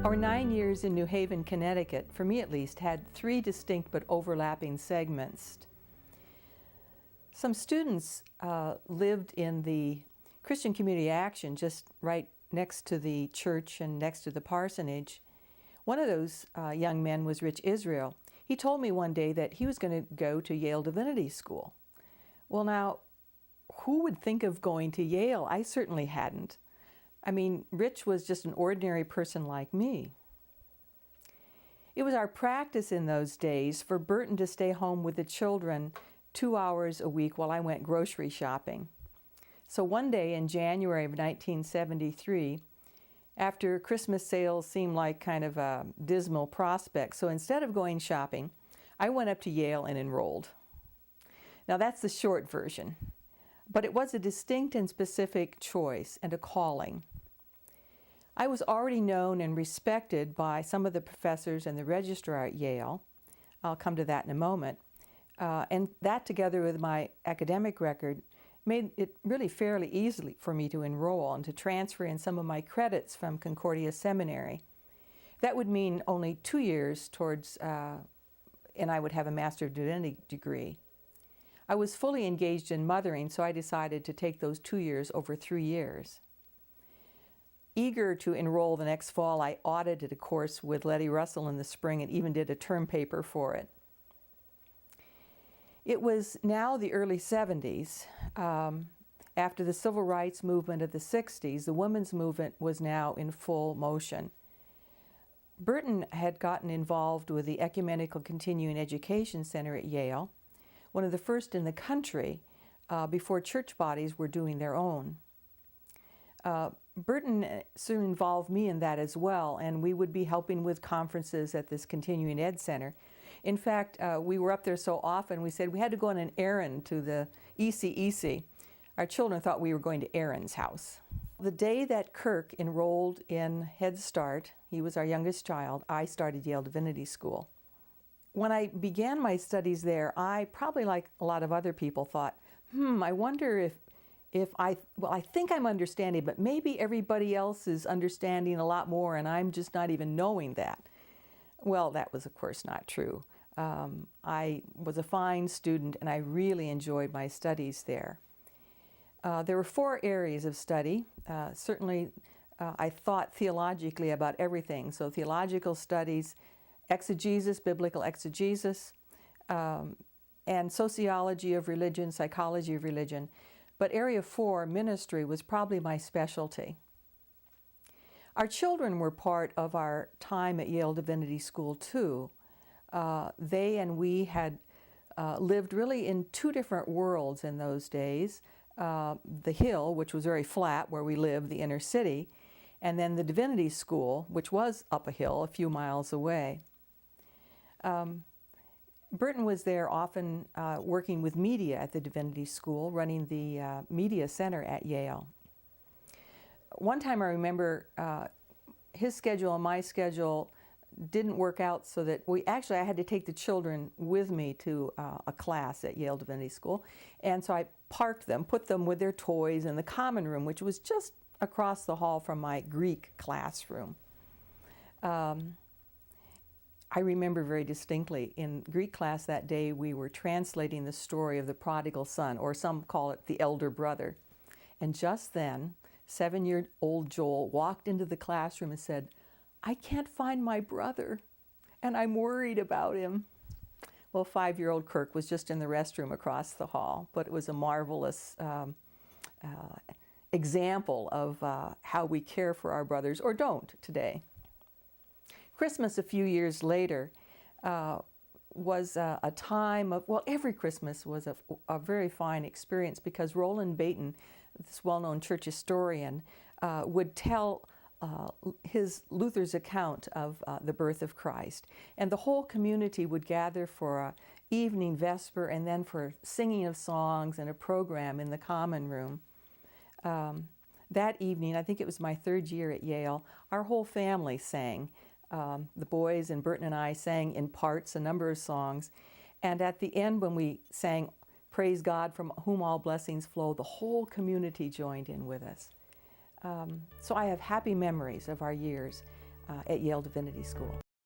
Our 9 years in New Haven, Connecticut, for me at least, had 3 distinct but overlapping segments. Some students lived in the Christian Community Action just right next to the church and next to the parsonage. One of those young men was Rich Israel. He told me one day that he was going to go to Yale Divinity School. Well, now, who would think of going to Yale? I certainly hadn't. I mean, Rich was just an ordinary person like me. It was our practice in those days for Burton to stay home with the children 2 hours a week while I went grocery shopping. So one day in January of 1973, after Christmas sales seemed like kind of a dismal prospect, so instead of going shopping, I went up to Yale and enrolled. Now that's the short version, but it was a distinct and specific choice and a calling. I was already known and respected by some of the professors and the registrar at Yale. I'll come to that in a moment. And that, together with my academic record, made it really fairly easy for me to enroll and to transfer in some of my credits from Concordia Seminary. That would mean only 2 years towards, and I would have a Master of Divinity degree. I was fully engaged in mothering, so I decided to take those 2 years over 3 years. Eager to enroll the next fall, I audited a course with Letty Russell in the spring and even did a term paper for it. It was now the early 70s. After the civil rights movement of the 60s, the women's movement was now in full motion. Burton had gotten involved with the Ecumenical Continuing Education Center at Yale, one of the first in the country before church bodies were doing their own. Burton soon involved me in that as well, and we would be helping with conferences at this Continuing Ed Center. In fact, we were up there so often, we said we had to go on an errand to the ECEC. Our children thought we were going to Aaron's house. The day that Kirk enrolled in Head Start, he was our youngest child, I started Yale Divinity School. When I began my studies there, I, probably like a lot of other people, thought, I wonder if I think I'm understanding, but maybe everybody else is understanding a lot more and I'm just not even knowing that. Well, that was of course not true. I was a fine student and I really enjoyed my studies there. There were 4 areas of study. Certainly I thought theologically about everything. So theological studies, exegesis, biblical exegesis, and sociology of religion, psychology of religion. But Area 4, ministry, was probably my specialty. Our children were part of our time at Yale Divinity School too. They and we had lived really in 2 different worlds in those days. The Hill, which was very flat where we lived, the inner city, and then the Divinity School, which was up a hill a few miles away. Burton was there often working with media at the Divinity School, running the media center at Yale. One time I remember his schedule and my schedule didn't work out, so that I had to take the children with me to a class at Yale Divinity School. And so I parked them, put them with their toys in the common room, which was just across the hall from my Greek classroom. I remember very distinctly in Greek class that day we were translating the story of the prodigal son, or some call it the elder brother. And just then, 7-year-old Joel walked into the classroom and said, "I can't find my brother, and I'm worried about him." Well, 5-year-old Kirk was just in the restroom across the hall, but it was a marvelous example of how we care for our brothers, or don't, today. Christmas a few years later was a time of, well, every Christmas was a very fine experience, because Roland Baton, this well-known church historian, would tell Luther's account of the birth of Christ. And the whole community would gather for an evening vesper and then for singing of songs and a program in the common room. That evening, I think it was my 3rd year at Yale, our whole family sang. The boys and Burton and I sang in parts a number of songs. And at the end, when we sang "Praise God from whom all blessings flow," the whole community joined in with us. So I have happy memories of our years. at Yale Divinity School.